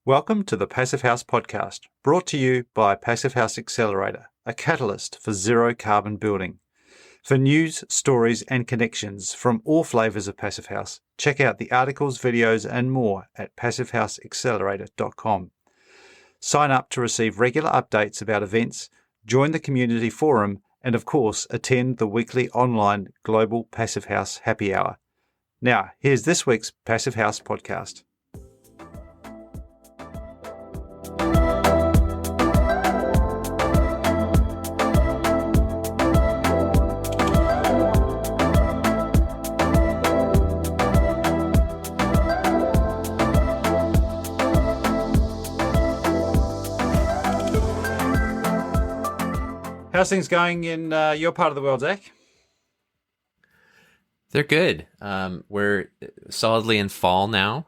Welcome to the Passive House podcast, brought to you by Passive House Accelerator, a catalyst for zero carbon building. For news, stories, and connections from all flavours of Passive House, check out the articles, videos, and more at passivehouseaccelerator.com. Sign up to receive regular updates about events, join the community forum, and of course, attend the weekly online Global Passive House Happy Hour. Now, here's this week's Passive House podcast. How's things going in your part of the world, Zach? They're good. We're solidly in fall now,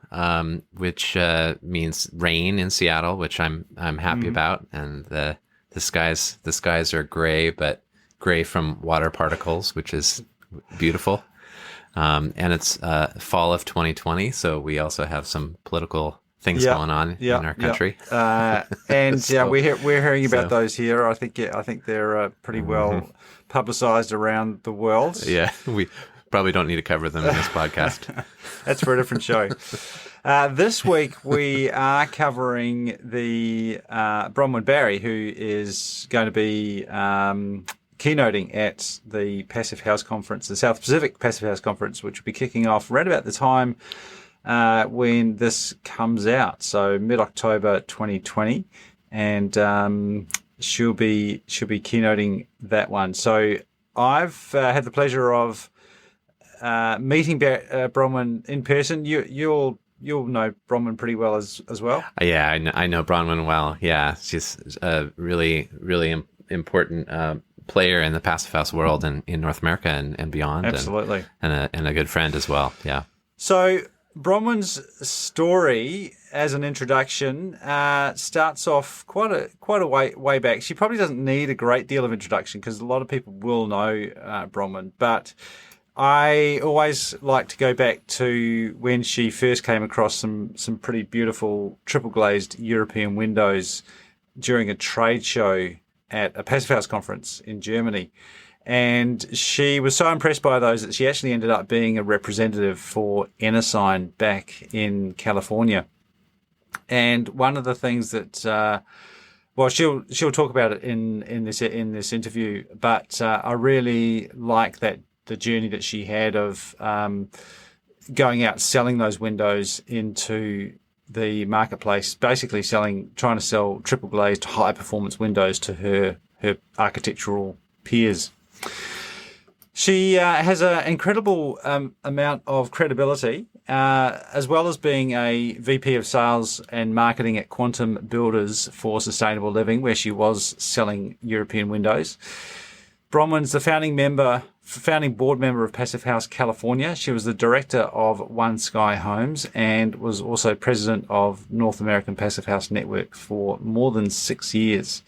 which means rain in Seattle, which I'm happy about. And the skies are gray, but gray from water particles, which is beautiful. And it's fall of 2020, so we also have some political things going on in our country. And we're hearing about those here. I think they're pretty well publicized around the world. Yeah, we probably don't need to cover them in this podcast. That's for a different show. This week we are covering the Bronwyn Barry, who is going to be keynoting at the Passive House Conference, the South Pacific Passive House Conference, which will be kicking off right about the time when this comes out, so mid-October 2020, and she'll be keynoting that one. So I've had the pleasure of meeting Bronwyn in person. You'll know Bronwyn pretty well as well. Yeah, I know Bronwyn well. Yeah, she's a really important player in the Passive House world and in North America and beyond. Absolutely, and a good friend as well. Yeah. So Bronwyn's story, as an introduction, starts off quite a way back. She probably doesn't need a great deal of introduction because a lot of people will know Bronwyn, but I always like to go back to when she first came across some pretty beautiful triple glazed European windows during a trade show at a Passive House conference in Germany. And she was so impressed by those that she actually ended up being a representative for Ensign back in California. And one of the things that, she'll talk about it in this interview, but I really like that the journey that she had of going out selling those windows into the marketplace, basically trying to sell triple glazed high performance windows to her architectural peers. She has an incredible amount of credibility, as well as being a VP of Sales and Marketing at Quantum Builders for Sustainable Living, where she was selling European windows. Bronwyn's the founding board member of Passive House California. She was the director of One Sky Homes and was also president of North American Passive House Network for more than 6 years.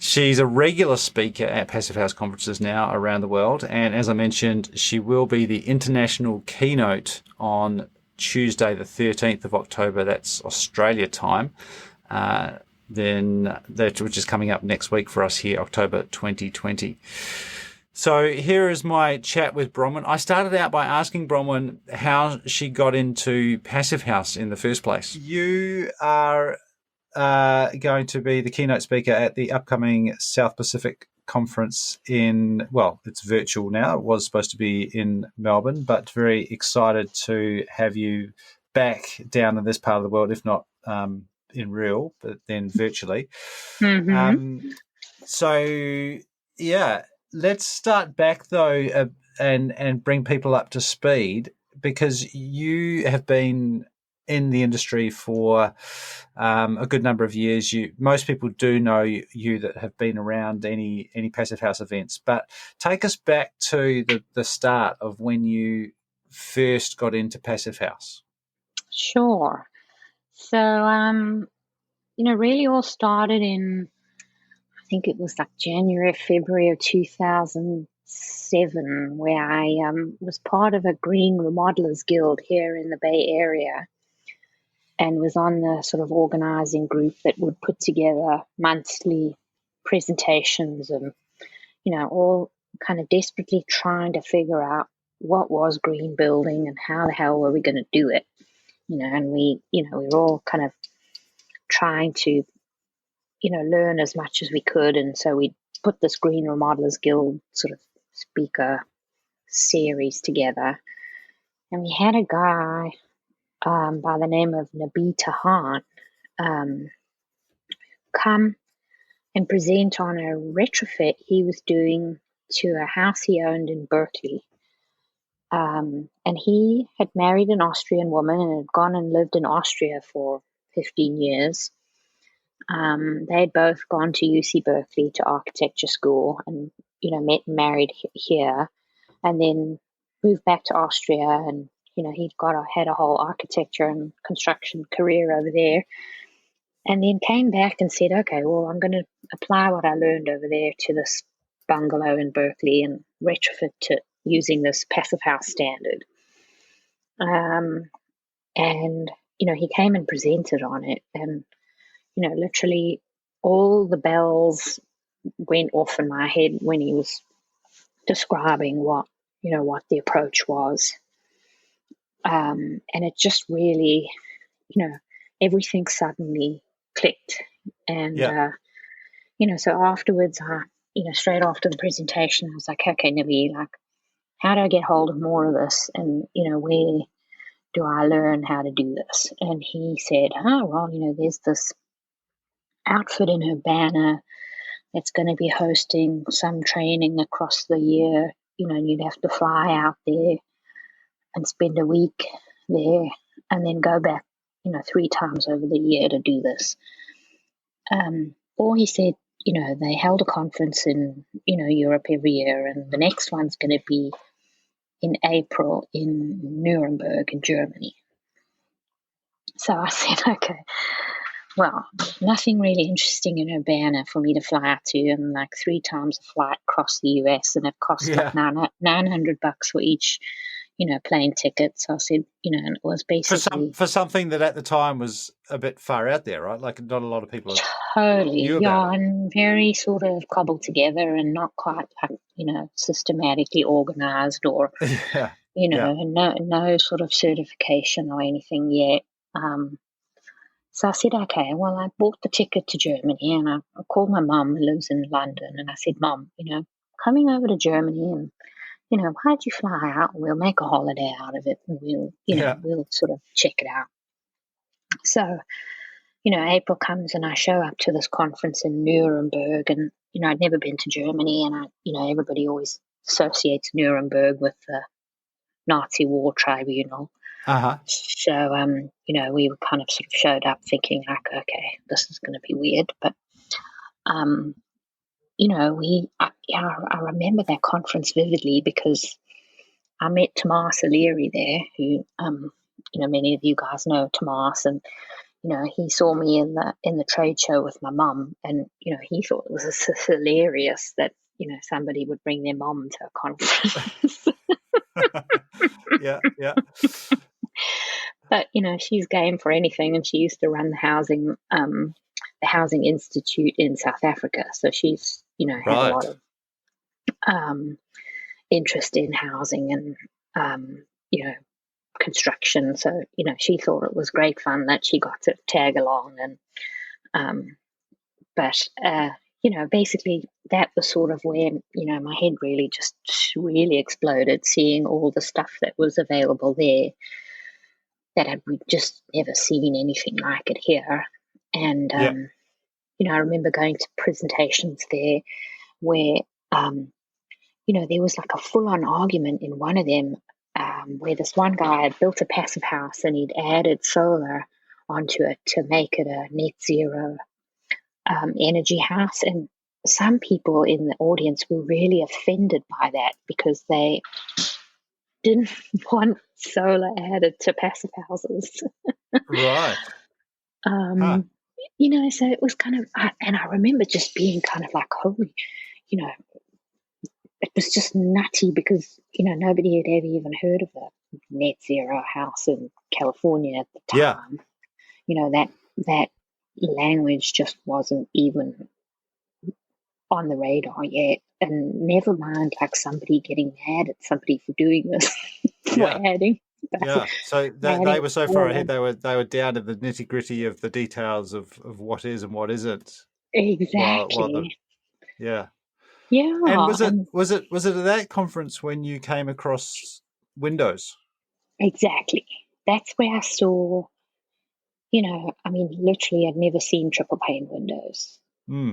She's a regular speaker at Passive House conferences now around the world. And as I mentioned, she will be the international keynote on Tuesday, the 13th of October. That's Australia time. Which is coming up next week for us here, October 2020. So here is my chat with Bronwyn. I started out by asking Bronwyn how she got into Passive House in the first place. You are going to be the keynote speaker at the upcoming South Pacific Conference it's virtual now. It was supposed to be in Melbourne, but very excited to have you back down in this part of the world, if not in real, but then virtually. Mm-hmm. Let's start back though and bring people up to speed, because you have been in the industry for a good number of years. Most people do know you that have been around any Passive House events, but take us back to the start of when you first got into Passive House. Sure. So, really all started in, I think it was like January, February of 2007, where I was part of a Green Remodelers Guild here in the Bay Area. and was on the sort of organizing group that would put together monthly presentations and, all kind of desperately trying to figure out what was green building and how the hell were we going to do it. And we were all kind of trying to, learn as much as we could. And so we put this Green Remodelers Guild sort of speaker series together. And we had a guy by the name of Nabi Tahan come and present on a retrofit he was doing to a house he owned in Berkeley. And he had married an Austrian woman and had gone and lived in Austria for 15 years. They had both gone to UC Berkeley to architecture school and, met and married here, and then moved back to Austria. And, he'd had a whole architecture and construction career over there. And then came back and said, okay, well, I'm going to apply what I learned over there to this bungalow in Berkeley and retrofit it using this passive house standard. And, he came and presented on it. And, literally all the bells went off in my head when he was describing what the approach was. And it just really, everything suddenly clicked. And, so afterwards, straight after the presentation, I was like, okay, Nabi, how do I get hold of more of this? And, where do I learn how to do this? And he said, there's this outfit in Urbana that's going to be hosting some training across the year, and you'd have to fly out there and spend a week there and then go back, 3 times over the year to do this. Or he said, they held a conference in, Europe every year, and the next one's going to be in April in Nuremberg in Germany. So I said, okay, well, nothing really interesting in Urbana for me to fly out to, and 3 times a flight across the US, and it cost $900 for each, plane ticket. So I said, and it was basically for something that at the time was a bit far out there, right? Like not a lot of people totally, knew about it. And very sort of cobbled together and not quite, systematically organized or, no sort of certification or anything yet. So I said, okay, well, I bought the ticket to Germany, and I called my mum who lives in London, and I said, Mum, coming over to Germany, and, why don't you fly out? We'll make a holiday out of it, and we'll, we'll sort of check it out. So, April comes and I show up to this conference in Nuremberg, and, I'd never been to Germany, and everybody always associates Nuremberg with the Nazi war tribunal. Uh-huh. So, we were kind of sort of showed up thinking okay, this is going to be weird. But, I remember that conference vividly because I met Tomas O'Leary there, who, many of you guys know Tomas, and, he saw me in the trade show with my mum, and, he thought it was hilarious that, somebody would bring their mum to a conference. Yeah. But, she's game for anything, and she used to run the Housing Institute in South Africa. So she's, had a lot of interest in housing and, construction. So, she thought it was great fun that she got to tag along. And, basically that was sort of where, my head really exploded, seeing all the stuff that was available there that we'd just never seen anything like it here. And, I remember going to presentations there where, there was like a full-on argument in one of them where this one guy had built a passive house and he'd added solar onto it to make it a net zero energy house. And some people in the audience were really offended by that because they didn't want solar added to passive houses. Right. So it was kind of, and I remember just being kind of like, holy, it was just nutty because, nobody had ever even heard of a net zero house in California at the time. that language just wasn't even on the radar yet. And never mind like somebody getting mad at somebody for doing this, for Yeah. adding. Yeah. So they adding were so far ahead. color. They were down to the nitty gritty of the details of what is and what isn't. While the Exactly. yeah. And Yeah. And was it at that conference when you came across Windows? exactly. That's where I saw, I mean, literally, I'd never seen triple pane windows. Mm.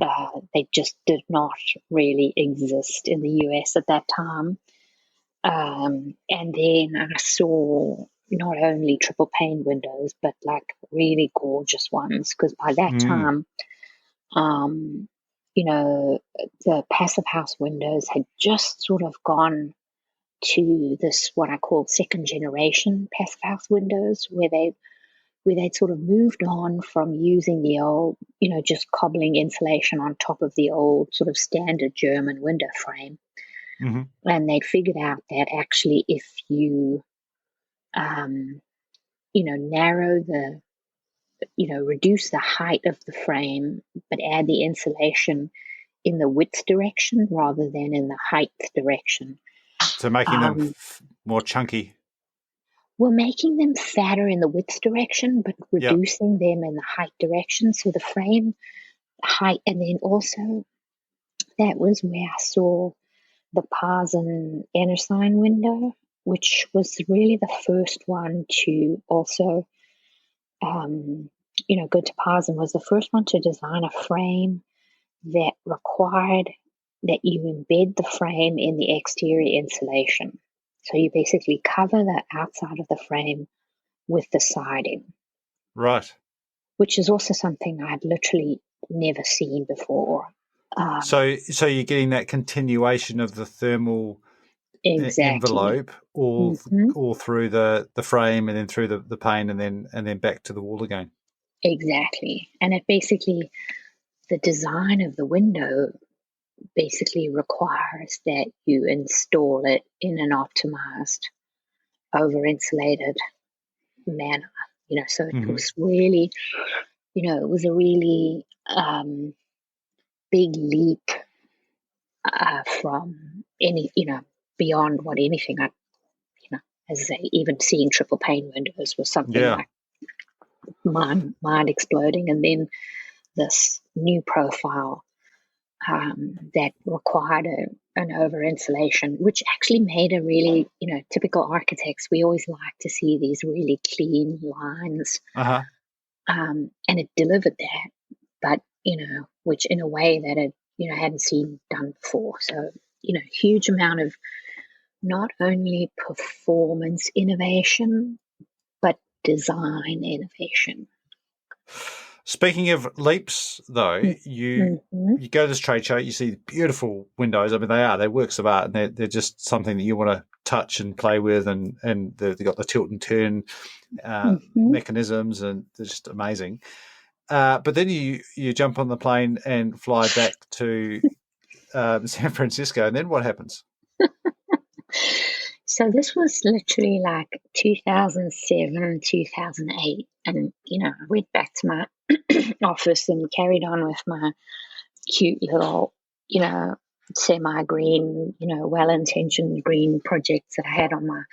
They just did not really exist in the US at that time. And then I saw not only triple pane windows, but like really gorgeous ones. Because by that Mm. time, um, the passive house windows had just sort of gone to this what I call second generation passive house windows, where they'd sort of moved on from using the old, just cobbling insulation on top of the old sort of standard German window frame. Mm-hmm. And they'd figured out that actually if you, narrow the, reduce the height of the frame, but add the insulation in the width direction rather than in the height direction. So making them Um, more chunky. we're making them fatter in the width direction, but Yep. reducing them in the height direction. So the frame height, and then also that was where I saw the Parson Ensign window, which was really the first one to also, go to Parson, was the first one to design a frame that required that you embed the frame in the exterior insulation. So you basically cover the outside of the frame with the siding, Right. which is also something I'd literally never seen before. So you're getting that continuation of the thermal Exactly. envelope all Hmm. all through the frame and then through the pane and then back to the wall again. Exactly. And it basically, the design of the window basically requires that you install it in an optimized, over insulated manner. So it Mm-hmm. was really, it was a really big leap from any, beyond what anything I, as I say, even seeing triple pane windows was something Yeah. like mind exploding. And then this new profile that required an over insulation, which actually made a really, typical architects, we always like to see these really clean lines. Uh-huh. And it delivered that, but, which in a way that it, hadn't seen done before. So, huge amount of not only performance innovation, but design innovation. Speaking of leaps, though, you Mm-hmm. you go to this trade show, you see beautiful windows. I mean, they're works of art, and they're just something that you want to touch and play with, and they've got the tilt and turn Mm-hmm. mechanisms, and they're just amazing. But then you jump on the plane and fly back to San Francisco, and then what happens? So this was literally like 2007, 2008. And, I went back to my office and carried on with my cute little, semi-green, well-intentioned green projects that I had on my,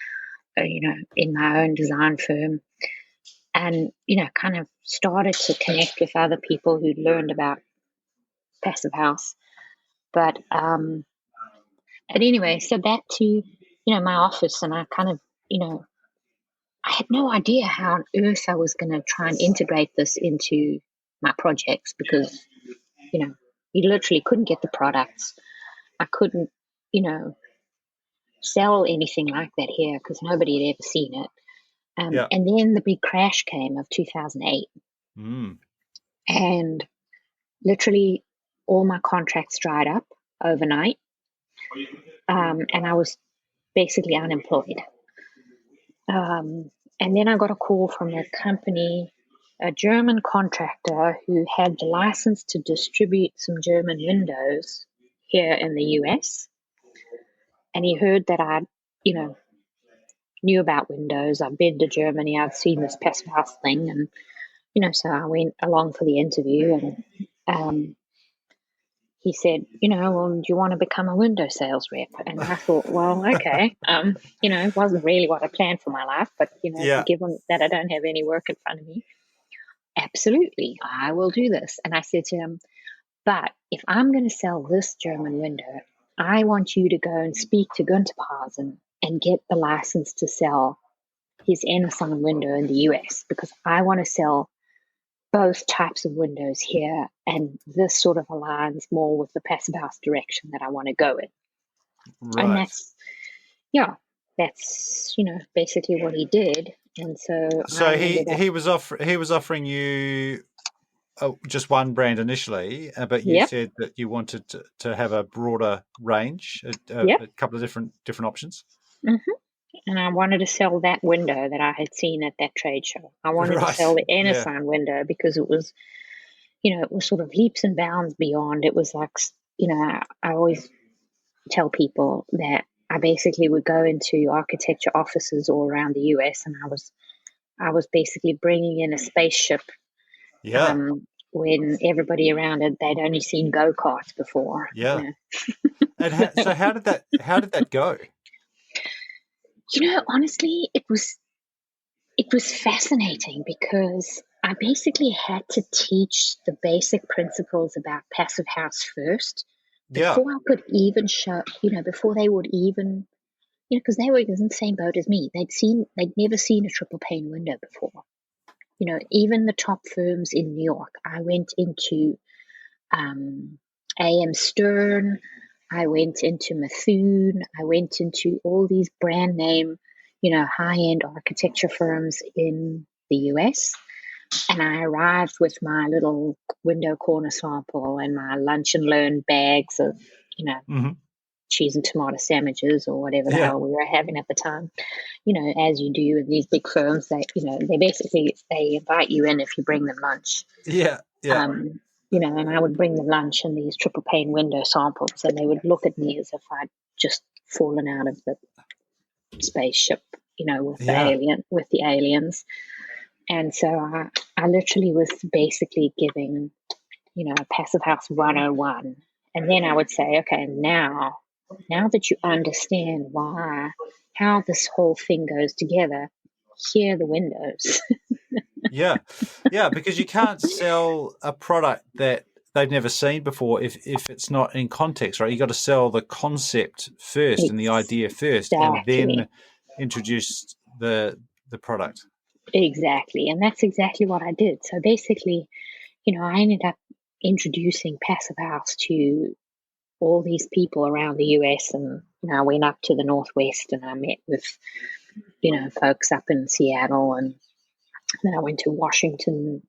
in my own design firm. And, kind of started to connect with other people who'd learned about Passive House. But, and anyway, so back to, my office, and I kind of, I had no idea how on earth I was going to try and integrate this into my projects because, you literally couldn't get the products. I couldn't, sell anything like that here because nobody had ever seen it. Yeah. And then the big crash came of 2008. Mm. And literally all my contracts dried up overnight. And I was basically unemployed. And then I got a call from a company, a German contractor who had the license to distribute some German windows here in the US. And he heard that I, knew about windows. I've been to Germany. I've seen this passive house thing, and So I went along for the interview, and he said, well, do you want to become a window sales rep? And I thought, well, okay. It wasn't really what I planned for my life, but, Yeah. given that I don't have any work in front of me, absolutely, I will do this. And I said to him, but if I'm going to sell this German window, I want you to go and speak to Günther Parson and get the license to sell his Amazon window in the US, because I want to sell both types of windows here, and this sort of aligns more with the passive house direction that I want to go in. And Right. that's basically what he did. And so So I ended up, he was offering you just one brand initially, but you yep, said that you wanted to have a broader range, yep. a couple of different options. hmm And I wanted to sell that window that I had seen at that trade show. I wanted to sell Right. the Yeah. Amazon window because it was, it was sort of leaps and bounds beyond. It was like, I always tell people that I basically would go into architecture offices all around the US, and I was basically bringing in a spaceship, Yeah. when everybody around it, they'd only seen go-karts before. Yeah. And so how did that go? Honestly, it was fascinating because I basically had to teach the basic principles about passive house first Yeah. before I could even show, before they would even, because they were in the same boat as me. They'd never seen a triple pane window before. Even the top firms in New York. I went into A.M. Stern, I went into Methuen, I went into all these brand name, high end architecture firms in the US. And I arrived with my little window corner sample and my lunch and learn bags of, Hmm. cheese and tomato sandwiches or whatever the Yeah. hell we were having at the time. As you do in these big firms, they invite you in if you bring them lunch. Yeah. Yeah. And I would bring them lunch and these triple pane window samples, and they would look at me as if I'd just fallen out of the spaceship, Yeah. with the aliens. And so I literally was basically giving, Passive House 101. And then I would say, okay, now that you understand how this whole thing goes together, here are the windows. Yeah. Yeah. Because you can't sell a product that they've never seen before if it's not in context, right? You got to sell the concept first and the idea first, and Exactly. then introduce the product. Exactly. And that's exactly what I did. So basically, I ended up introducing Passive House to all these people around the US. And, I went up to the Northwest and I met with, folks up in Seattle. And then I went to Washington,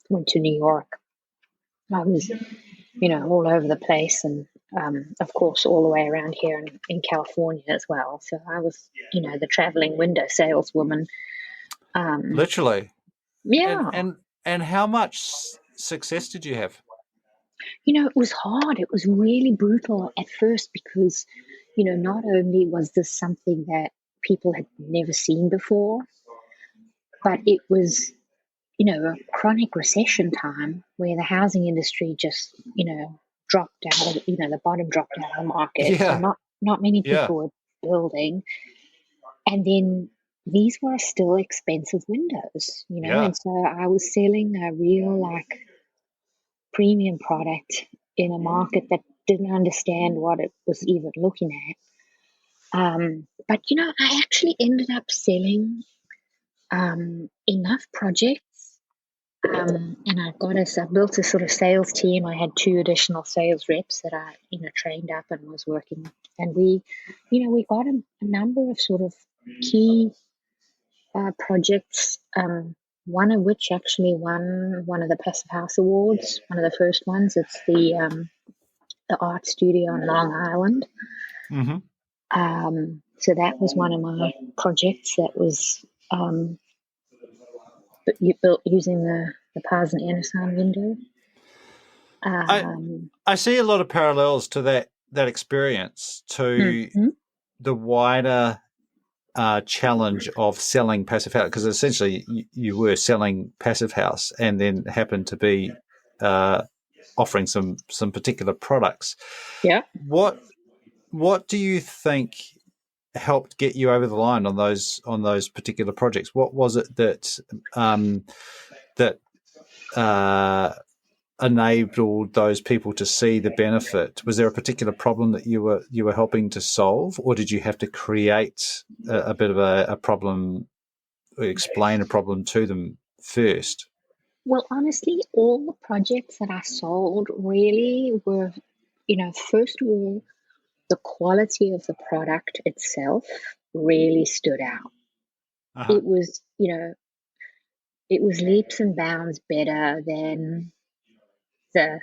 went to New York. I was, all over the place. And, of course, all the way around here in California as well. So I was, the traveling window saleswoman. Um, Literally. And yeah, and and how much success did you have? It was hard. It was really brutal at first because, not only was this something that people had never seen before, but it was, a chronic recession time where the housing industry just, dropped out of, the bottom dropped out of the market. So Yeah. not many Yeah. people were building. And then these were still expensive windows, Yeah. and so I was selling a real like premium product in a market that didn't understand what it was even looking at. But I actually ended up selling enough projects. And I built a sort of sales team. I had two additional sales reps that I, trained up and was working. And we got a number of sort of key projects. One of which actually won one of the Passive House Awards, one of the first ones. It's the art studio on Long Island. Hmm. So that was one of my projects that was built using the Pars and Anasan window. I Um, I see a lot of parallels to that experience to mhm. the wider challenge of selling passive house? Because essentially you were selling passive house and then happened to be offering some particular products. Yeah. What do you think helped get you over the line on those particular projects? What was it that that enabled those people to see the benefit? Was there a particular problem that you were helping to solve, or did you have to create a bit of a problem, explain a problem to them first? Well, honestly, all the projects that I sold really were, first of all, the quality of the product itself really stood out. Uh-huh. It was, it was leaps and bounds better than the,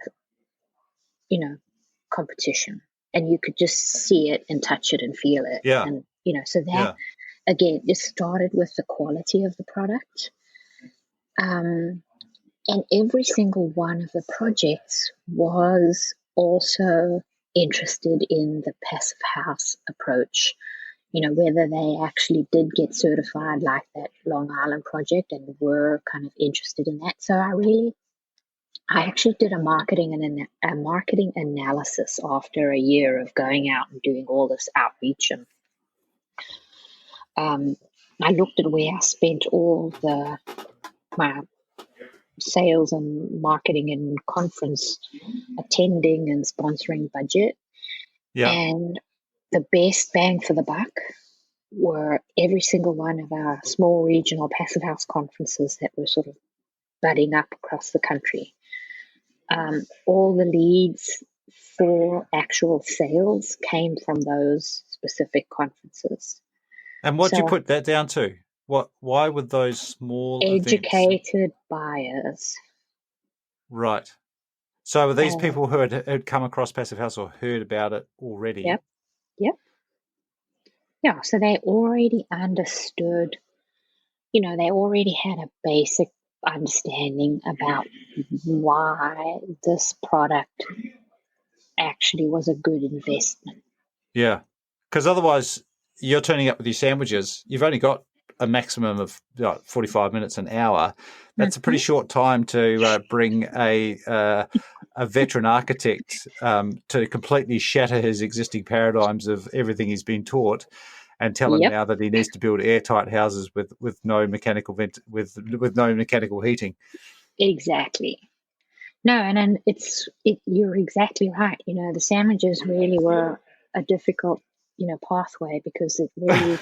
competition. And you could just see it and touch it and feel it. Yeah. And, so that, Yeah. again, it started with the quality of the product. And every single one of the projects was also interested in the passive house approach, whether they actually did get certified like that Long Island project and were kind of interested in that. So I actually did a marketing analysis after a year of going out and doing all this outreach, and I looked at where I spent all my sales and marketing and conference attending and sponsoring budget. Yeah. And the best bang for the buck were every single one of our small regional passive house conferences that were sort of budding up across the country. All the leads for actual sales came from those specific conferences. And what do you put that down to? Why would those small educated events? buyers. Right. So were these people who had come across passive house or heard about it already? Yep. Yeah, so they already understood, they already had a basic understanding about why this product actually was a good investment. Yeah. Because otherwise you're turning up with your sandwiches. You've only got a maximum of 45 minutes, an hour. That's a pretty short time to bring a veteran architect to completely shatter his existing paradigms of everything he's been taught, and tell him now that he needs to build airtight houses with no mechanical with no mechanical heating. Exactly. No, and you're exactly right. The sandwiches really were a difficult, pathway, because it really,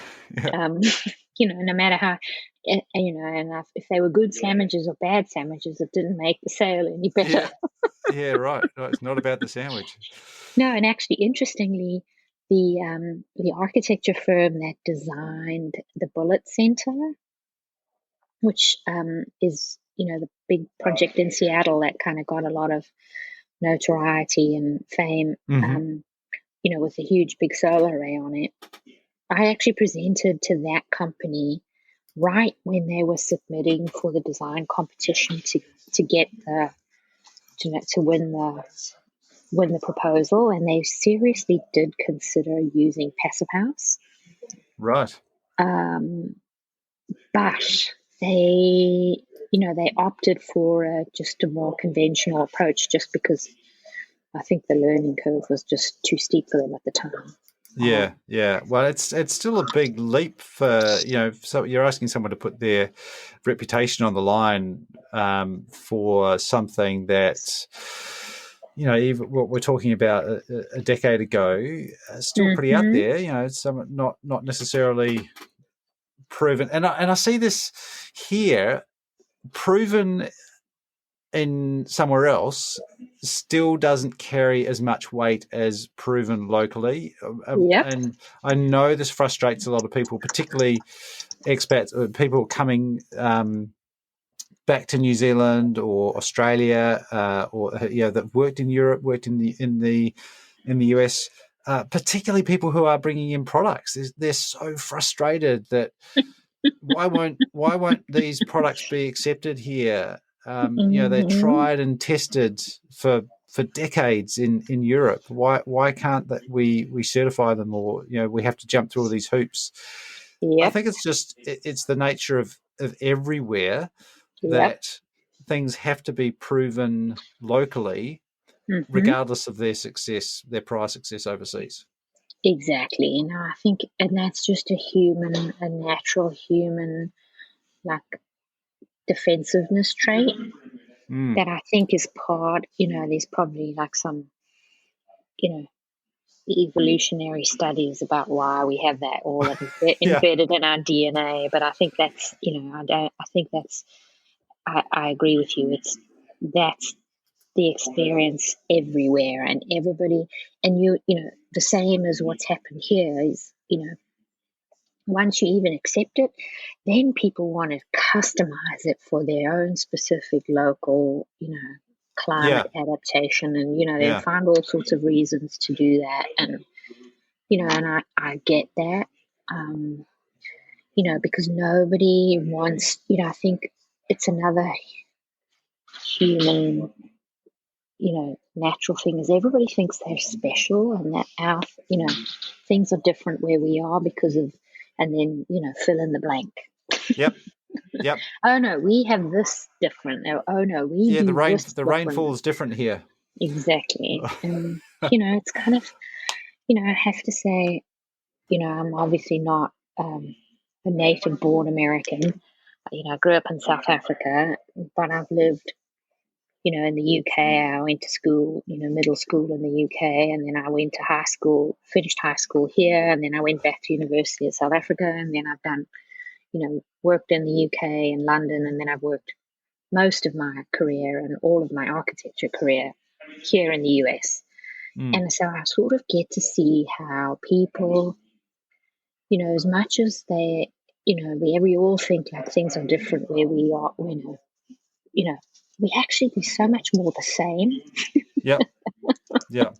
no matter how, and if they were good sandwiches or bad sandwiches, it didn't make the sale any better. Yeah, right. No, it's not about the sandwich. No, and actually, interestingly, the architecture firm that designed the Bullitt Center, which is the big project in Seattle that kind of got a lot of notoriety and fame, with a huge big solar array on it. I actually presented to that company right when they were submitting for the design competition to get to win the proposal, and they seriously did consider using passive house. Right. But they opted for just a more conventional approach, just because I think the learning curve was just too steep for them at the time. Yeah. Well, it's still a big leap for, so you're asking someone to put their reputation on the line for something that, even what we're talking about a decade ago, still pretty out there. Some not necessarily proven, and I see this here proven in somewhere else still doesn't carry as much weight as proven locally. And I know this frustrates a lot of people, particularly expats, people coming back to New Zealand or Australia, or that worked in Europe, worked in the US. Particularly people who are bringing in products, they're so frustrated that why won't these products be accepted here? They're tried and tested for decades in Europe. Why can't that we certify them, or we have to jump through all these hoops? I Yep. think it's the nature of everywhere Yep. that things have to be proven locally, Hmm. regardless of their prior success overseas. Exactly. I think, and that's just a natural human, like, defensiveness trait Mm. that I think is part, there's probably like some, you know, evolutionary studies about why we have that all Yeah, embedded in our DNA. But I think that's, I think that's, I agree with you. That's the experience everywhere and everybody. And the same as what's happened here is, once you even accept it, then people want to customize it for their own specific local, yeah, climate adaptation. And, they yeah, find all sorts of reasons to do that. And, and I get that, um, because nobody wants, I think it's another human, natural thing is everybody thinks they're special and that things are different where we are because of, and then, fill in the blank. yep, yep. Oh no, we have this different. Oh no, we Yeah, do this the different. rainfall is different here. Exactly. And, it's kind of, I have to say, I'm obviously not a native born American. I grew up in South Africa, but I've lived, in the UK. I went to school, middle school in the UK, and then I went to high school, finished high school here, and then I went back to university in South Africa, and then I've done, worked in the UK and London, and then I've worked most of my career and all of my architecture career here in the US. Mm. And so I sort of get to see how people, as much as we all think like things are different where we are, you know, we actually do so much more the same. Yep, yep.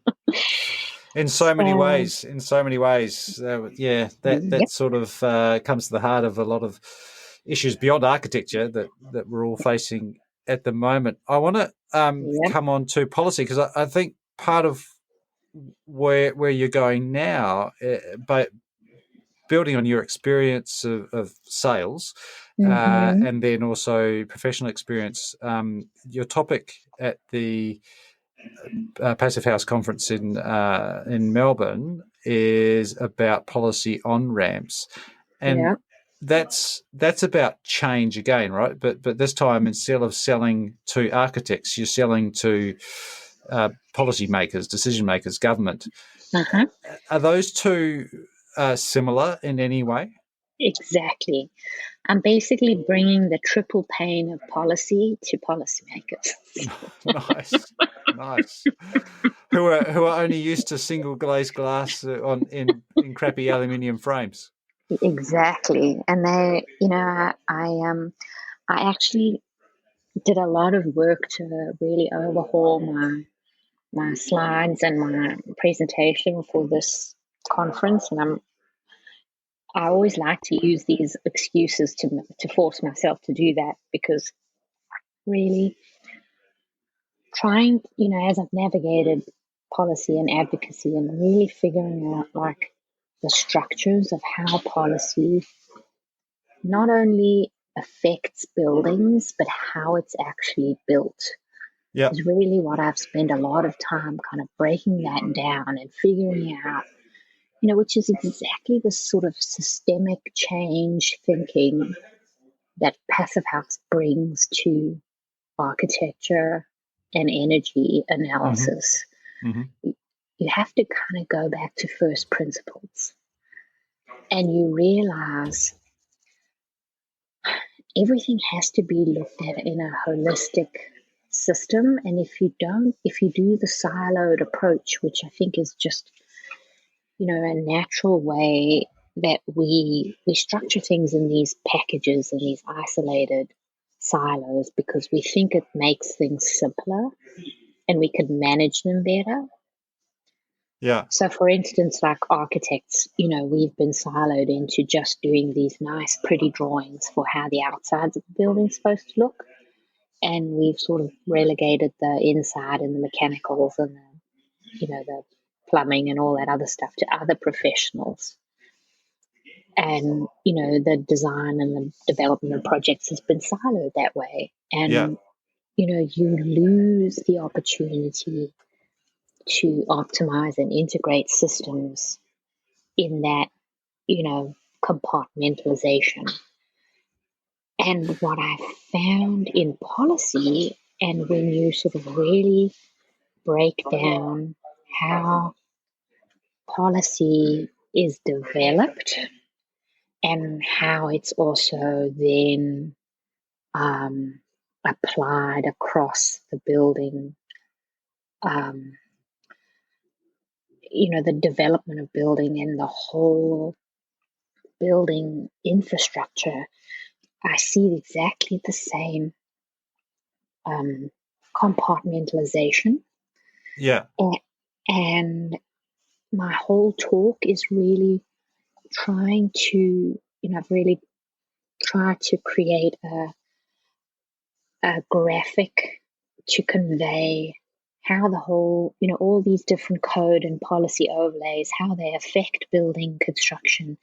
In so many So, ways, in so many ways. Yeah, that yep, sort of comes to the heart of a lot of issues beyond architecture that we're all facing at the moment. I want to yep, come on to policy because I think part of where you're going now, but building on your experience of sales mm-hmm, and then also professional experience, your topic at the Passive House conference in Melbourne is about policy on ramps, and yep, that's about change again, right? But this time instead of selling to architects, you're selling to policy makers, decision makers, government. uh-huh, Are those two similar in any way? exactly. I'm basically bringing the triple pain of policy to policymakers. Nice, nice. Who are only used to single glazed glass on in crappy aluminium frames. Exactly. And I actually did a lot of work to really overhaul my slides and my presentation for this conference. And I always like to use these excuses to force myself to do that, because really trying, as I've navigated policy and advocacy and really figuring out like the structures of how policy not only affects buildings, but how it's actually built Yep. is really what I've spent a lot of time kind of breaking that down and figuring out, which is exactly the sort of systemic change thinking that Passive House brings to architecture and energy Mm-hmm. analysis. Mm-hmm. You have to kind of go back to first principles, and you realize everything has to be looked at in a holistic system. And if you do the siloed approach, which I think is just, a natural way that we structure things in these packages and these isolated silos because we think it makes things simpler and we can manage them better. Yeah. So, for instance, like architects, we've been siloed into just doing these nice, pretty drawings for how the outsides of the building's supposed to look. And we've sort of relegated the inside and the mechanicals and the plumbing and all that other stuff to other professionals. and the design and the development of projects has been siloed that way, Yeah. and you lose the opportunity to optimize and integrate systems in that compartmentalization. And what I found in policy, and when you sort of really break down how policy is developed and how it's also then applied across the building, the development of building and the whole building infrastructure, I see exactly the same compartmentalization. Yeah. And my whole talk is really trying to, really try to create a graphic to convey how the whole, all these different code and policy overlays, how they affect building construction,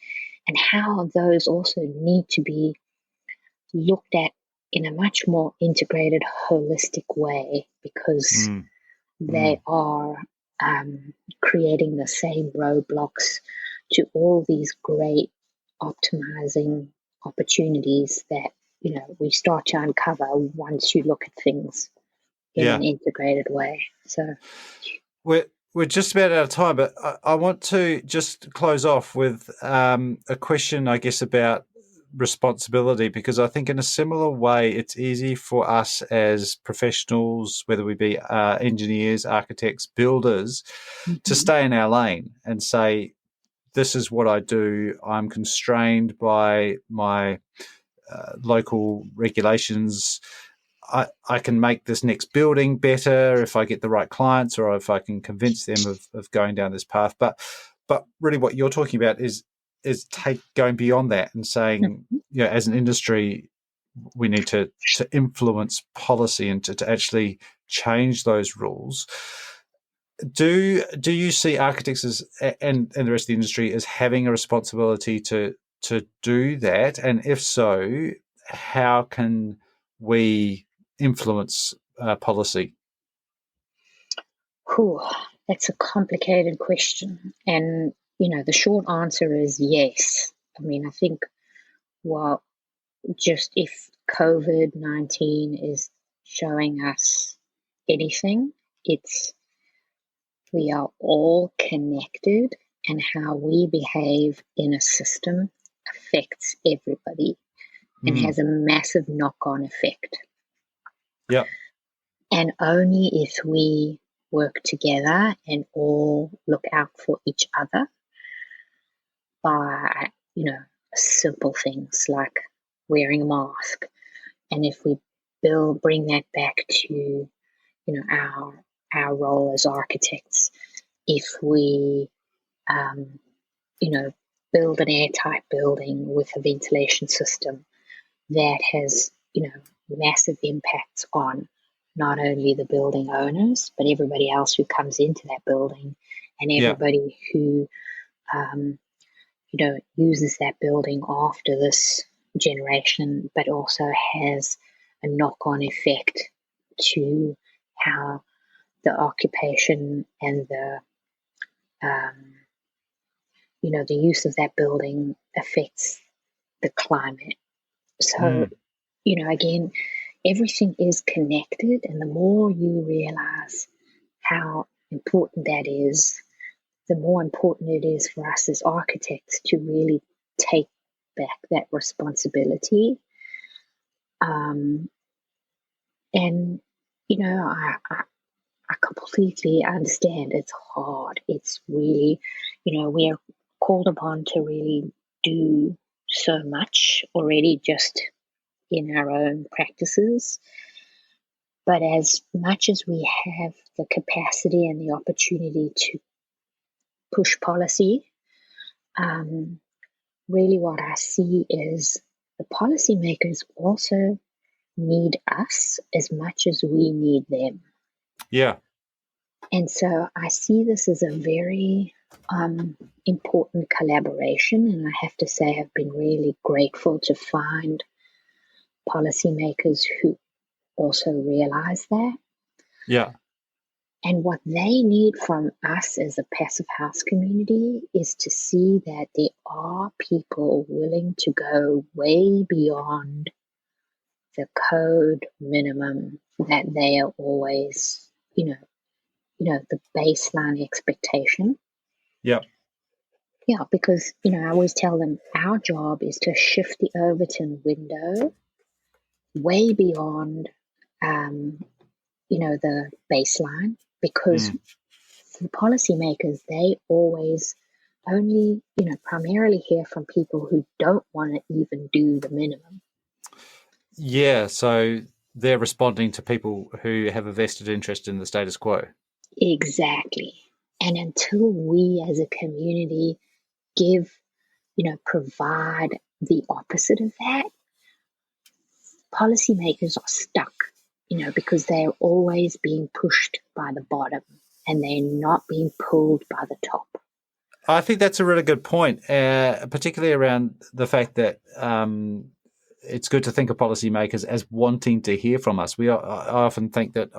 and how those also need to be looked at in a much more integrated, holistic way, because they are creating the same roadblocks to all these great optimizing opportunities that we start to uncover once you look at things in Yeah. an integrated way. So we're just about out of time, but I want to just close off with a question, I guess, about responsibility, because I think in a similar way, it's easy for us as professionals, whether we be engineers, architects, builders, to stay in our lane and say, this is what I do. I'm constrained by my local regulations. I can make this next building better if I get the right clients, or if I can convince them of going down this path. But really, what you're talking about is going beyond that and saying, as an industry, we need to influence policy and to actually change those rules. Do you see architects as, and the rest of the industry as having a responsibility to do that? And if so, how can we influence policy? That's a complicated question. And, the short answer is yes. I mean, I think, well, just if COVID-19 is showing us anything, it's we are all connected, and how we behave in a system affects everybody and has a massive knock-on effect. Yeah. And only if we work together and all look out for each other by, simple things like wearing a mask. And if we bring that back to, our role as architects, if we, build an airtight building with a ventilation system that has, massive impacts on not only the building owners, but everybody else who comes into that building, and everybody who, uses that building after this generation, but also has a knock-on effect to how the occupation and the the use of that building affects the climate. So, again, everything is connected, and the more you realize how important that is, the more important it is for us as architects to really take back that responsibility. And, I completely understand it's hard. It's really, we are called upon to really do so much already just in our own practices. But as much as we have the capacity and the opportunity to push policy, really what I see is the policymakers also need us as much as we need them. Yeah. And so I see this as a very important collaboration. And I have to say, I've been really grateful to find policymakers who also realize that. Yeah. And what they need from us as a passive house community is to see that there are people willing to go way beyond the code minimum that they are always, the baseline expectation. Yeah. Yeah, because, I always tell them our job is to shift the Overton window way beyond, the baseline, because for policymakers, they always only, primarily hear from people who don't want to even do the minimum. Yeah. So they're responding to people who have a vested interest in the status quo. Exactly. And until we as a community provide the opposite of that, policymakers are stuck, because they're always being pushed by the bottom and they're not being pulled by the top. I think that's a really good point, particularly around the fact that it's good to think of policymakers as wanting to hear from us. I often think that,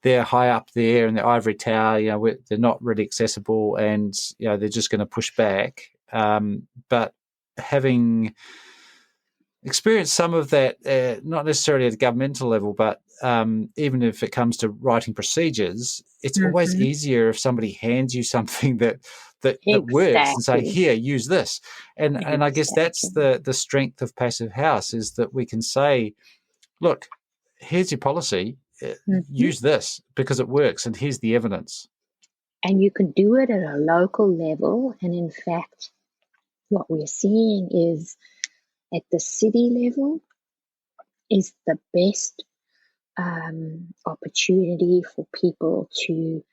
they're high up there in the ivory tower, they're not really accessible, and they're just going to push back. But having experienced some of that, not necessarily at a governmental level, but even if it comes to writing procedures, it's always easier if somebody hands you something that works and say, here, use this. And I guess that's the strength of Passive House, is that we can say, look, here's your policy, use this because it works, and here's the evidence. And you can do it at a local level. And in fact, what we're seeing is at the city level is the best opportunity for people to,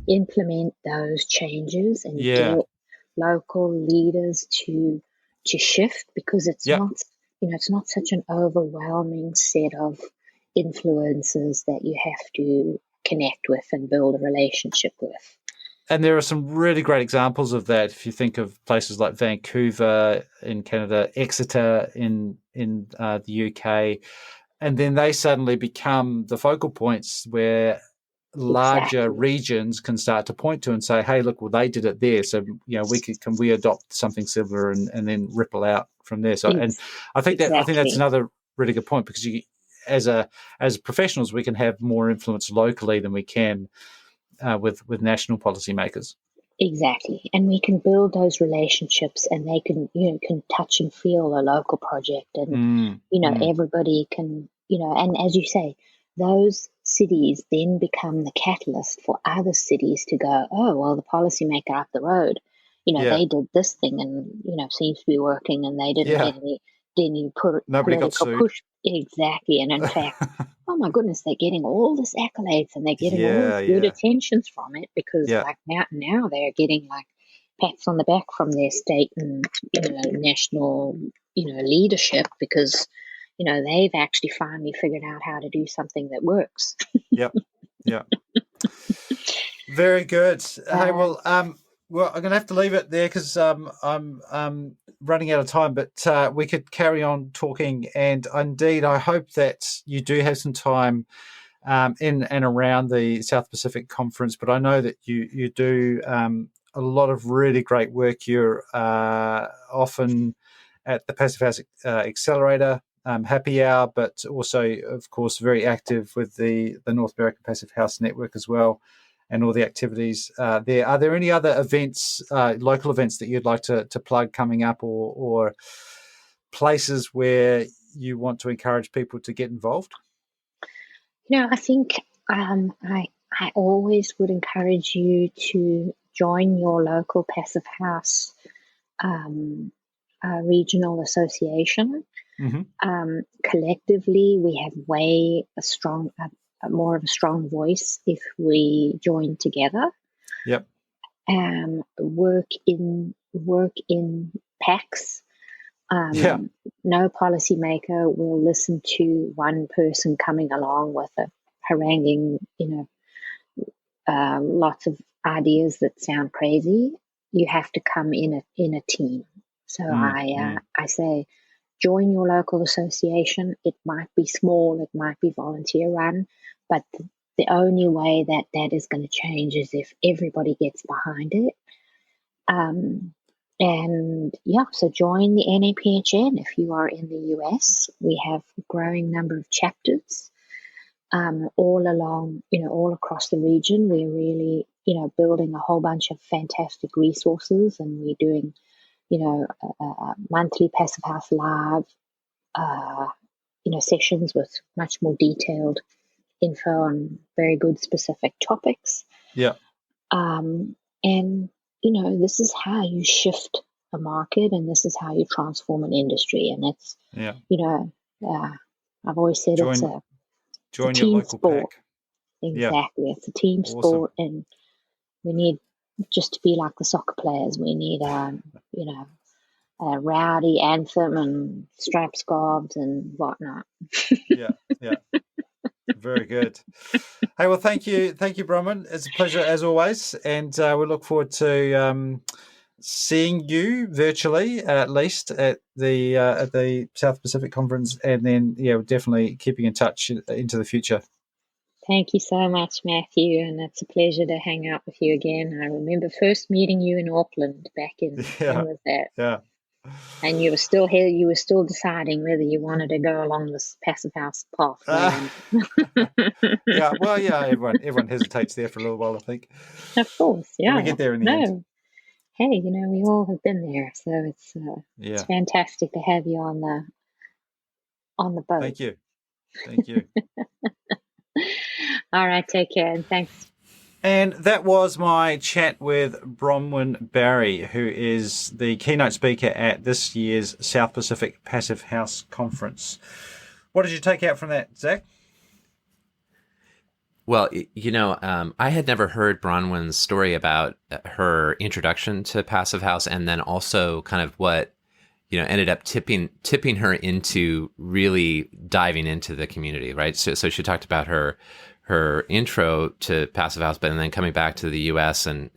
implement those changes and get local leaders to shift, because it's not, it's not such an overwhelming set of influences that you have to connect with and build a relationship with. And there are some really great examples of that. If you think of places like Vancouver in Canada, Exeter in the UK, and then they suddenly become the focal points where larger regions can start to point to and say, hey, look, well, they did it there. So, can we adopt something similar and then ripple out from there? So, and I think that's another really good point, because as professionals, we can have more influence locally than we can with national policymakers. Exactly. And we can build those relationships, and they can, can touch and feel a local project, and, everybody can, and as you say, those cities then become the catalyst for other cities to go, oh, well, the policymaker up the road, they did this thing and, seems to be working, and they didn't get any political push. Exactly. And in fact, oh my goodness, they're getting all this accolades, and they're getting all these good attentions from it, because like now they're getting like pats on the back from their state and national leadership, because they've actually finally figured out how to do something that works. Yep. Very good. Hey, well, I'm going to have to leave it there, because I'm running out of time, but we could carry on talking. And indeed, I hope that you do have some time in and around the South Pacific Conference. But I know that you do a lot of really great work. You're often at the Passive House Accelerator, Happy Hour, but also, of course, very active with the North American Passive House Network as well, and all the activities there. Are there any other events, local events, that you'd like to plug coming up, or places where you want to encourage people to get involved? I think I always would encourage you to join your local Passive House regional association. Collectively, we have more of a strong voice if we join together. Yep. Work in packs. No policymaker will listen to one person coming along with a haranguing, lots of ideas that sound crazy, you have to come in a team. So I say, join your local association. It might be small, it might be volunteer run, but the only way that that is going to change is if everybody gets behind it. And yeah, so join the NAPHN if you are in the US. We have a growing number of chapters all along, all across the region. We're really, building a whole bunch of fantastic resources, and we're doing, monthly Passive House Live, sessions with much more detailed info on very good specific topics. Yeah. And, this is how you shift a market, and this is how you transform an industry. And it's, I've always said it's a join your local sport. pack. Exactly. It's a team sport, and we need just to be like the soccer players. We need, a rowdy anthem and strap scarves and whatnot. Yeah. Very good. Hey, well, thank you, Bronwyn. It's a pleasure as always, and we look forward to seeing you virtually, at least at the South Pacific Conference, and then we're definitely keeping in touch into the future. Thank you so much, Matthew, and it's a pleasure to hang out with you again. I remember first meeting you in Auckland back in when was that? Yeah. And you were still here. You were still deciding whether you wanted to go along this Passive House pathway. Everyone hesitates there for a little while, I think. Of course, yeah. But we get there in the end. Hey, we all have been there, so it's fantastic to have you on the boat. Thank you. All right, take care, and thanks. And that was my chat with Bronwyn Barry, who is the keynote speaker at this year's South Pacific Passive House Conference. What did you take out from that, Zach? Well, I had never heard Bronwyn's story about her introduction to Passive House, and then also kind of what, ended up tipping her into really diving into the community, right? So she talked about her intro to Passive House, but then coming back to the US and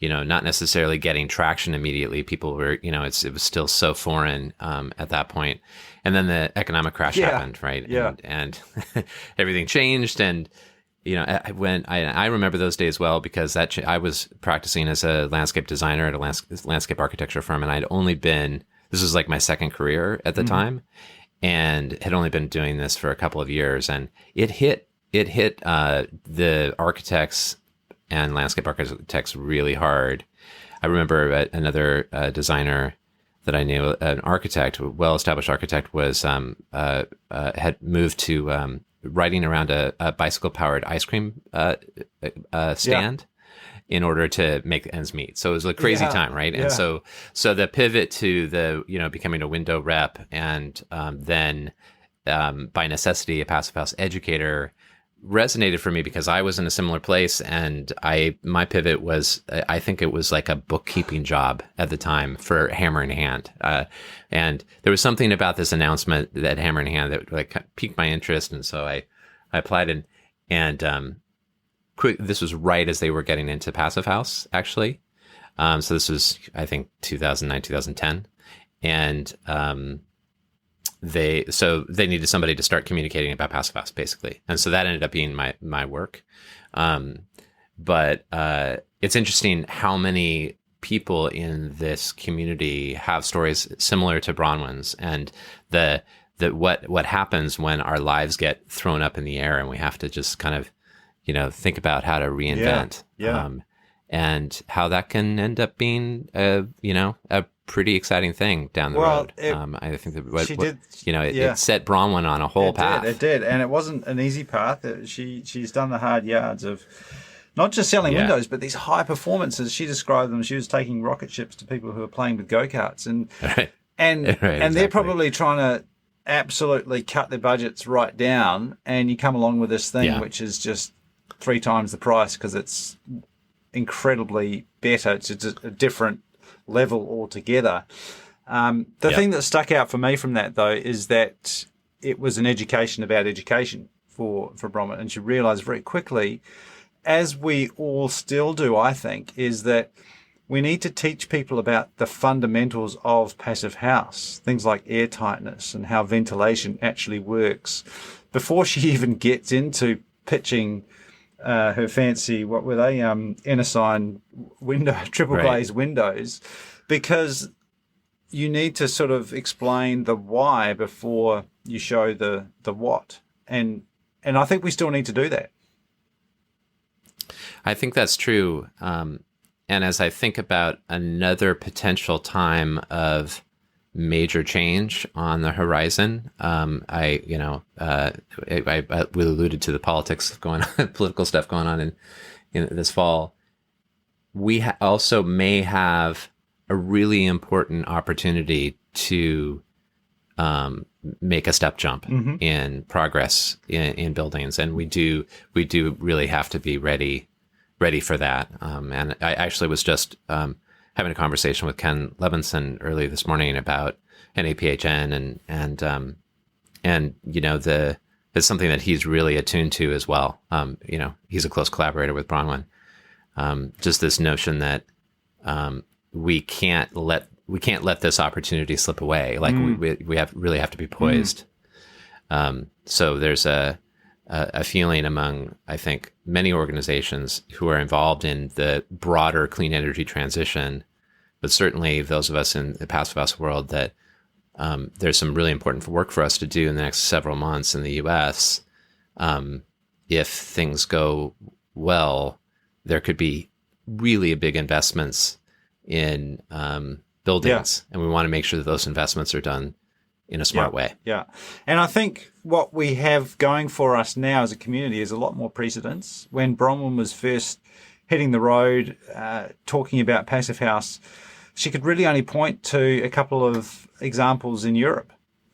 not necessarily getting traction immediately. People were, it was still so foreign at that point. And then the economic crash happened, right? Yeah. And everything changed. And, when I remember those days well, because I was practicing as a landscape designer at a landscape architecture firm, and I'd only been, this was like my second career at the time, and had only been doing this for a couple of years. And it hit the architects and landscape architects really hard. I remember another designer that I knew, an architect, a well-established architect, was had moved to riding around a bicycle-powered ice cream stand in order to make ends meet. So it was a crazy time, right? And so the pivot to the becoming a window rep, and then by necessity a Passive House educator, resonated for me because I was in a similar place, and my pivot was, I think it was like a bookkeeping job at the time for Hammer in Hand, and there was something about this announcement that Hammer in Hand that like piqued my interest, and so I applied, and this was right as they were getting into Passive House, actually. So this was, I think, 2009, 2010, and they needed somebody to start communicating about Passive House, basically. And so that ended up being my work. But it's interesting how many people in this community have stories similar to Bronwyn's, and what happens when our lives get thrown up in the air and we have to just kind of, think about how to reinvent. And how that can end up being a pretty exciting thing down the road. I think that it set Bronwyn on a whole path. It did, and it wasn't an easy path. She's done the hard yards of not just selling windows, but these high performances. She described them. She was taking rocket ships to people who are playing with go-karts, and they're probably trying to absolutely cut their budgets right down. And you come along with this thing, which is just 3 times the price because it's incredibly better. It's a different level altogether. The thing that stuck out for me from that, though, is that it was an education about education for Bronwyn, and she realised very quickly as we all still do, I think, is that we need to teach people about the fundamentals of passive house, things like air tightness and how ventilation actually works, before she even gets into pitching her fancy, what were they, Ensign window, triple glazed windows, because you need to sort of explain the why before you show the what. And I think we still need to do that. I think that's true. And as I think about another potential time of major change on the horizon, we alluded to the politics going on, political stuff going on in this fall. We also may have a really important opportunity to make a step jump in progress in buildings, and we do really have to be ready for that. And I actually was just having a conversation with Ken Levinson early this morning about NAPHN and it's something that he's really attuned to as well. He's a close collaborator with Bronwyn. Just this notion that we can't let this opportunity slip away. Like we really have to be poised. So there's a feeling among, I think, many organizations who are involved in the broader clean energy transition, but certainly those of us in the passive house world, that there's some really important work for us to do in the next several months in the U.S. If things go well, there could be really big investments in buildings, and we want to make sure that those investments are done in a smart way. Yeah. And I think what we have going for us now as a community is a lot more precedence. When Bronwyn was first hitting the road, talking about passive house, she could really only point to a couple of examples in Europe.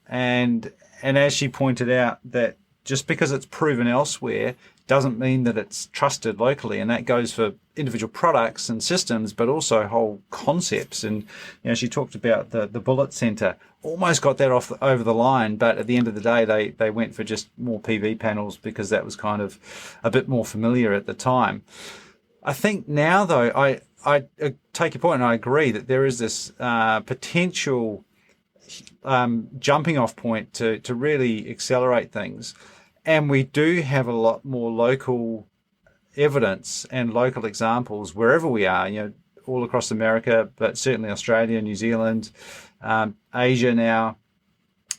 And as she pointed out, that just because it's proven elsewhere doesn't mean that it's trusted locally. And that goes for individual products and systems, but also whole concepts. And, she talked about the Bullet Center, almost got that over the line, but at the end of the day, they went for just more PV panels because that was kind of a bit more familiar at the time. I think now, though, I take your point, and I agree that there is this potential jumping off point to really accelerate things. And we do have a lot more local evidence and local examples wherever we are, all across America, but certainly Australia, New Zealand, Asia now.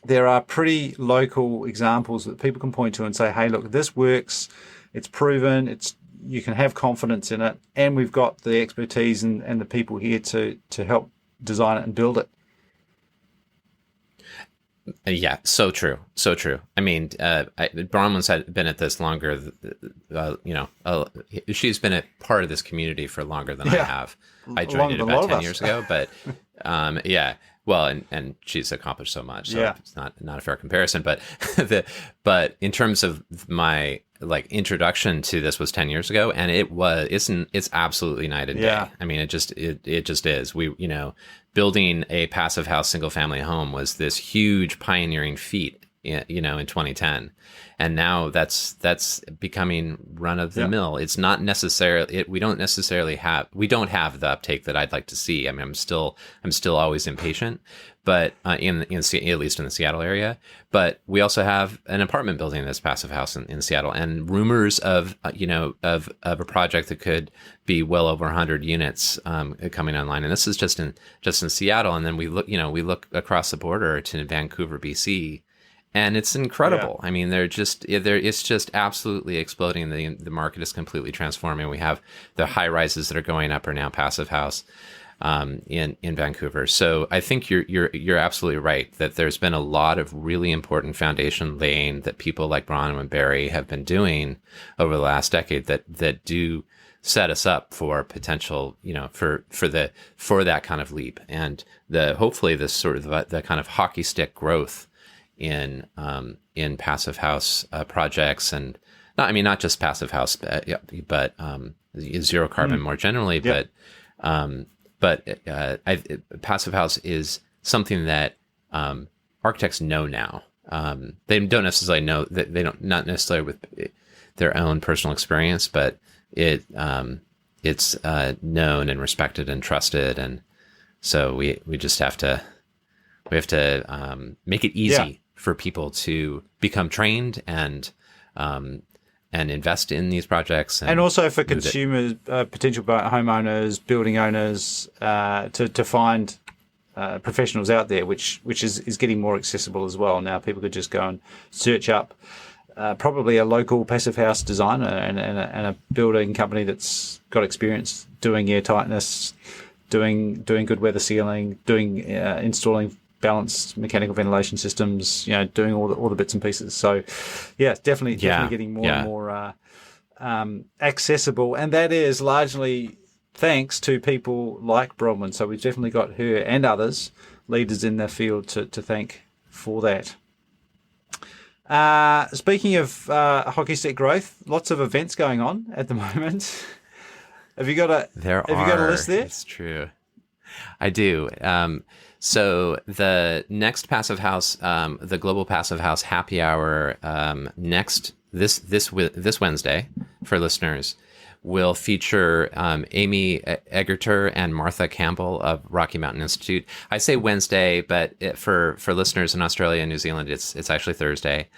There are pretty local examples that people can point to and say, hey, look, this works. It's proven. You can have confidence in it. And we've got the expertise and the people here to help design it and build it. Yeah, so true. So true. I mean, Bronwyn's had been at this longer, she's been a part of this community for longer than I have. I joined it about 10 years ago, but well, and she's accomplished so much, so it's not a fair comparison, but but in terms of my introduction to this was 10 years ago, and it's absolutely night and day. I mean, it just is. Building a passive house single family home was this huge pioneering feat, in 2010. And now that's becoming run of the mill. It's not necessarily, we don't have the uptake that I'd like to see. I mean, I'm still always impatient, but at least in the Seattle area. But we also have an apartment building that's passive house in Seattle, and rumors of a project that could be well over 100 units coming online. And this is just in Seattle. And then we look across the border to Vancouver, BC. And it's incredible. I mean, it's just absolutely exploding. The market is completely transforming. We have the high rises that are going up are now passive house in Vancouver. So I think you're absolutely right that there's been a lot of really important foundation laying that people like Bronwyn and Barry have been doing over the last decade that do set us up for potential, for that kind of leap, and hopefully this sort of the kind of hockey stick growth in passive house projects, and not just passive house, but zero carbon more generally. But passive house is something that architects know now. They don't necessarily know that not necessarily with their own personal experience, but it's known and respected and trusted, and so we just have to make it easy for people to become trained and invest in these projects, and also for consumers, potential homeowners, building owners, to find professionals out there, which is getting more accessible as well. Now people could just go and search up probably a local passive house designer and a building company that's got experience doing air tightness, doing good weather sealing, installing balanced mechanical ventilation systems, doing all the bits and pieces. So yeah, definitely getting more and more accessible, and that is largely thanks to people like Bronwyn. So we've definitely got her and others, leaders in the field, to thank for that. Speaking of hockey stick growth, lots of events going on at the moment. Have you got a list there? It's true. I do. So the next Passive House, the Global Passive House Happy Hour, this Wednesday for listeners, will feature Amy Egerter and Martha Campbell of Rocky Mountain Institute. I say Wednesday, but for listeners in Australia and New Zealand, it's actually Thursday.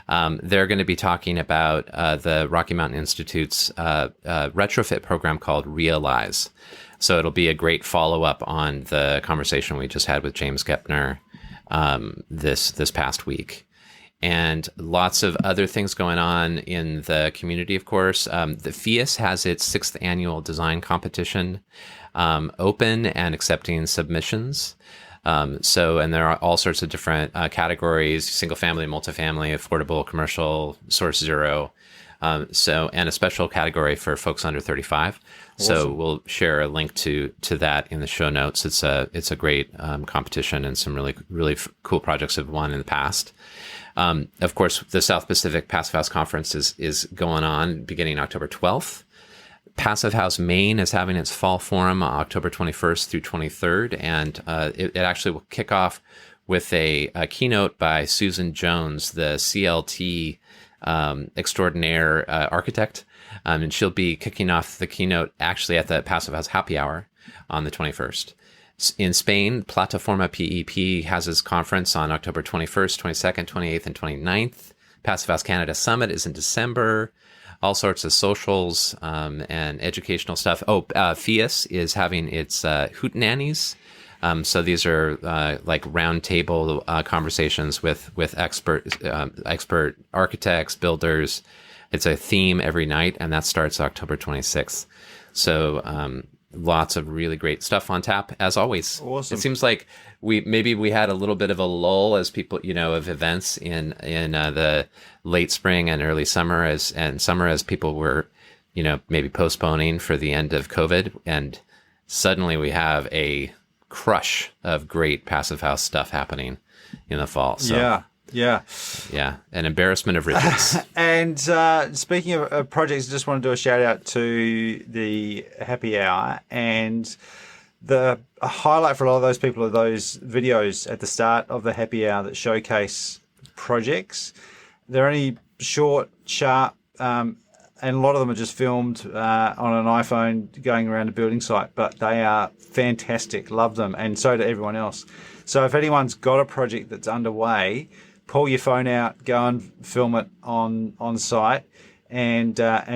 They're going to be talking about the Rocky Mountain Institute's retrofit program called Realize. So it'll be a great follow-up on the conversation we just had with James Gepner this past week. And lots of other things going on in the community, of course. The FIAS has its 6th annual design competition open and accepting submissions. And there are all sorts of different categories: single family, multifamily, affordable, commercial, source zero. And a special category for folks under 35. Awesome. So we'll share a link to that in the show notes. It's a great competition, and some really cool projects have won in the past. Of course, the South Pacific Passive House Conference is going on beginning October 12th. Passive House Maine is having its fall forum October 21st through 23rd, and it actually will kick off with a keynote by Susan Jones, the CLT extraordinaire architect, and she'll be kicking off the keynote actually at the Passive House Happy Hour on the 21st. In Spain, Plataforma PEP has its conference on October 21st, 22nd, 28th, and 29th. Passive House Canada Summit is in December. All sorts of socials and educational stuff. FIAS is having its Hootenannies. So these are like roundtable conversations with expert architects, builders. It's a theme every night, and that starts October 26th. So lots of really great stuff on tap, as always. Awesome. It seems like we had a little bit of a lull as people, of events in the late spring and early summer as people were, maybe postponing for the end of COVID, and suddenly we have a crush of great Passive House stuff happening in the fall. So, yeah, an embarrassment of riches. And speaking of projects, I just want to do a shout out to the Happy Hour, and a highlight for a lot of those people are those videos at the start of the Happy Hour that showcase projects. They're only short, sharp, and a lot of them are just filmed on an iPhone going around a building site, but they are fantastic. Love them, and so do everyone else. So if anyone's got a project that's underway, pull your phone out, go and film it on site, and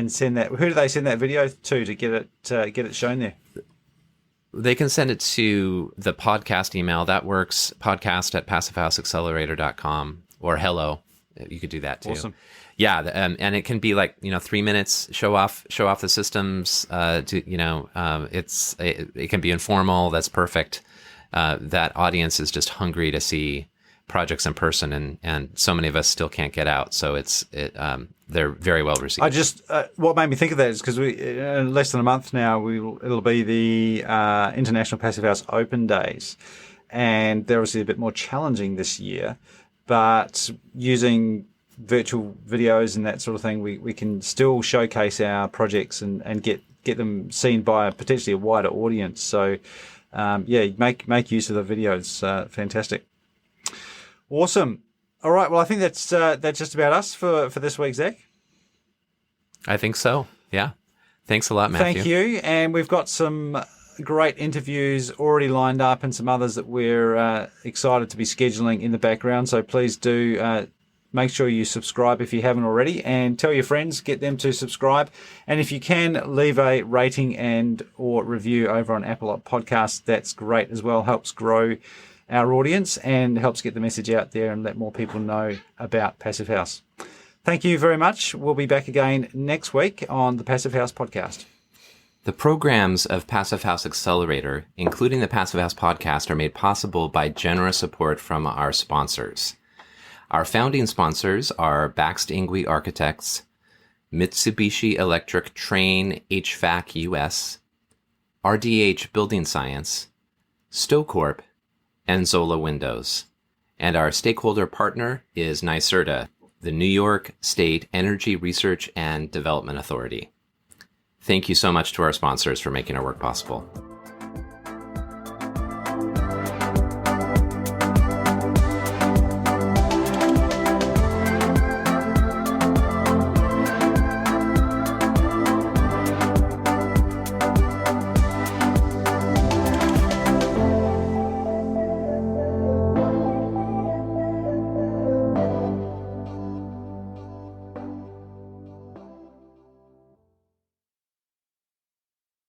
send that. Who do they send that video to get it shown there? They can send it to the podcast email. That works, podcast@passivehouseaccelerator.com, or hello. You could do that too. Awesome. Yeah, and it can be like 3 minutes. Show off the systems. It can be informal. That's perfect. That audience is just hungry to see projects in person, and so many of us still can't get out. So they're very well received. I just what made me think of that is because in less than a month now it'll be the International Passive House Open Days, and they're obviously a bit more challenging this year, but using virtual videos and that sort of thing, we can still showcase our projects and get them seen by potentially a wider audience. So make use of the videos. Fantastic. Awesome. All right. Well, I think that's just about us for this week, Zach. I think so. Yeah. Thanks a lot, Matthew. Thank you. And we've got some great interviews already lined up and some others that we're excited to be scheduling in the background. So please do make sure you subscribe if you haven't already, and tell your friends, get them to subscribe. And if you can, leave a rating and or review over on Apple Podcasts. That's great as well. Helps grow our audience and helps get the message out there and let more people know about Passive House. Thank you very much. We'll be back again next week on the Passive House podcast. The programs of Passive House Accelerator, including the Passive House podcast, are made possible by generous support from our sponsors. Our founding sponsors are Baxt Ingwe Architects, Mitsubishi Electric Train HVAC US, RDH Building Science, StoCorp, and Zola Windows. And our stakeholder partner is NYSERDA, the New York State Energy Research and Development Authority. Thank you so much to our sponsors for making our work possible.